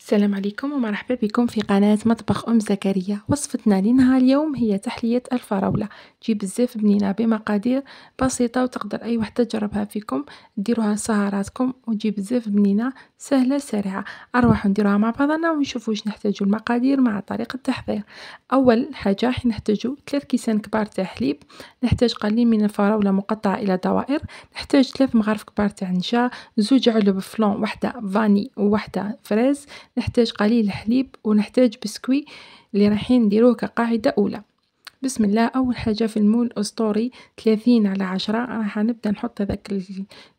السلام عليكم ومرحبا بكم في قناة مطبخ أم زكريا. وصفتنا لنهار اليوم هي تحلية الفراولة، تجي بزاف بنينة بمقادير بسيطة وتقدر أي وحدة تجربها فيكم ديروها لسهراتكم وتجي بزاف بنينة سهلة سريعة. أروحوا نديروها مع بعضنا ونشوفوا واش نحتاجو المقادير مع طريقة التحضير. أول حاجة راح نحتاجو 3 كيسان كبار تاع حليب، نحتاج قليل من الفراولة مقطعة إلى دوائر، نحتاج 3 مغارف كبار تاع نشا، 2 علب فلون، وحدة فاني ووحدة فريز، نحتاج قليل حليب ونحتاج بسكوي اللي رايحين نديروه كقاعدة أولى. بسم الله. أول حاجة في المول الأسطوري 30/10 راح نبدأ نحط هذاك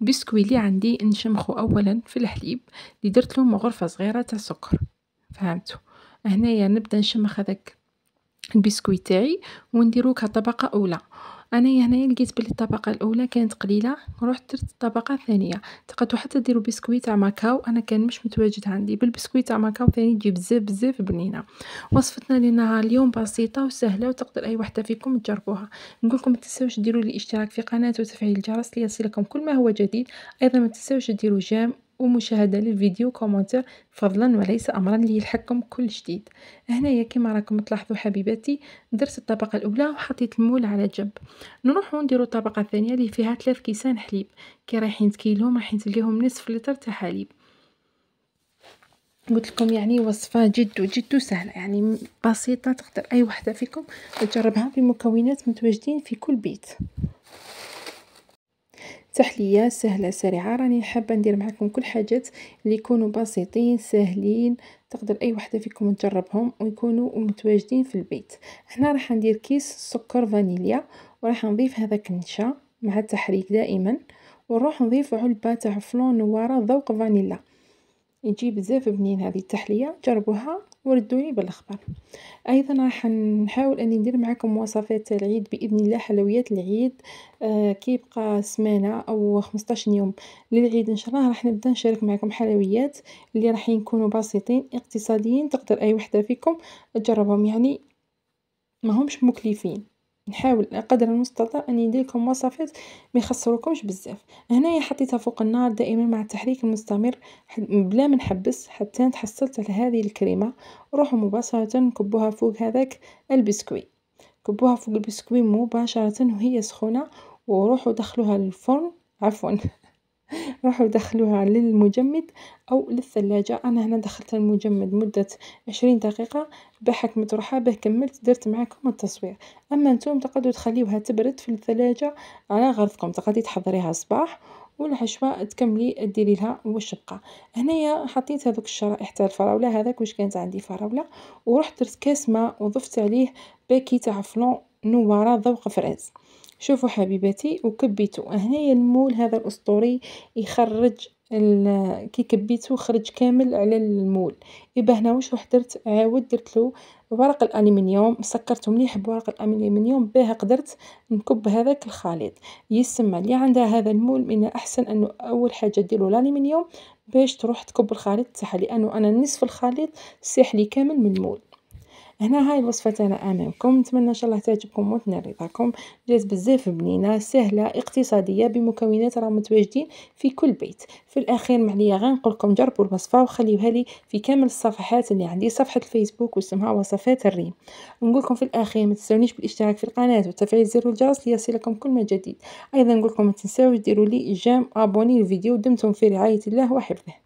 البسكوي اللي عندي نشمخه أولا في الحليب اللي درت له غرفة صغيرة تاع سكر. فهمتوا؟ هنايا نبدأ نشمخ هذاك البسكوي تاعي ونديروه كطبقة أولى. أنايا هنايا لقيت بلي الطبقة الأولى كانت قليلة، رحت درت الطبقة الثانية. تقدروا حتى ديروا بسكوي تاع ماكاو، أنا كان مش متواجد عندي بالبسكوي تاع ماكاو ثاني تجي بزاف بنينة. وصفتنا لنهار اليوم بسيطة وسهلة وتقدر أي وحدة فيكم تجربوها. نقولكم ما تنساوش ديروا لي اشتراك في قناة وتفعيل الجرس ليصلكم كل ما هو جديد. أيضا ما تنساوش ديروا جيم ومشاهدة للفيديو كومنتير فضلا وليس أمرا ليلحقكم كل جديد. هنايا كما راكم تلاحظوا حبيباتي درت الطبقة الأولى وحطيت المول على جنب. نروحو نديرو الطبقة الثانية اللي فيها 3 كيسان حليب، كي رايحين تكيلهم رايحين تلقيهم نصف لتر تاع حليب. قلت لكم يعني وصفة جد سهلة، يعني بسيطة تقدر أي وحدة فيكم تجربها بمكونات متواجدين في كل بيت. تحلية سهلة سريعة، راني حابة ندير معكم كل حاجات اللي يكونوا بسيطين ساهلين تقدر أي وحدة فيكم تجربهم ويكونوا متواجدين في البيت. هنا راح ندير كيس سكر فانيليا وراح نضيف هذاك النشا مع التحريك دائما، ونروح نضيف علبة تاع فلون نوارة ذوق فانيلا. يجي بزاف بنين هذه التحلية، جربوها وردوني بالأخبار. أيضا راح نحاول أني ندير معكم وصفات العيد بإذن الله، حلويات العيد. كي يبقى سمانة أو 15 يوم للعيد إن شاء الله راح نبدأ نشارك معكم حلويات اللي راح يكونوا بسيطين اقتصاديين تقدر أي وحدة فيكم تجربهم، يعني ما همش مكلفين. نحاول قدر المستطاع أني ندير لكم وصفات ما يخسروكمش بزاف. هنايا حطيتها فوق النار دائما مع التحريك المستمر بلا ما نحبس حتى تحصلت على هذه الكريمة. وروحوا مباشرة نكبوها فوق هذاك البسكوي، كبوها فوق البسكوي مباشرة وهي سخونة، وروحوا دخلوها للفرن عفوا روحوا دخلوها للمجمد أو للثلاجة. أنا هنا دخلت المجمد مدة 20 دقيقة بحكمة روحها به كملت درت معكم التصوير. أما نتوما تقدروا تخليوها تبرد في الثلاجة على غرضكم، تقدري تحضريها صباح والعشوة تكملي ديري لها واش بقى. هنايا حطيت هذوك الشرائح تاع الفراولة، هذاك واش كانت عندي فراولة، ورحت درت كاس ماء وضفت عليه باكي تاع فلون نوارة ذوق فريز. شوفوا حبيباتي وكبيتو هنايا المول هذا الأسطوري يخرج كي كبيتو خرج كامل على المول. يبا هنا واش رحت درت، عاود درت له ورق الالومنيوم، سكرته مليح بورق الالومنيوم باه قدرت نكب هذاك الخليط. يسمى اللي عندها هذا المول من احسن انه اول حاجه ديروا الالومنيوم باش تروح تكب الخليط تاعها، لانه انا نصف الخليط سيح لي كامل من المول. هنا هاي الوصفة تاعنا امامكم، نتمنى ان شاء الله تعجبكم وتنال رضاكم. جات بزاف بنينه سهله اقتصاديه بمكونات راهم متواجدين في كل بيت. في الاخير معليا غير نقولكم جربوا الوصفه وخليوها لي في كامل الصفحات اللي عندي، صفحه الفيسبوك واسمها وصفات الريم. ونقولكم في الاخير ما تنسونيش بالاشتراك في القناه وتفعيل زر الجرس ليصلكم كل ما جديد. ايضا نقولكم ما تنساوش ديروا لي جيم ابوني الفيديو. دمتم في رعايه الله وحفظه.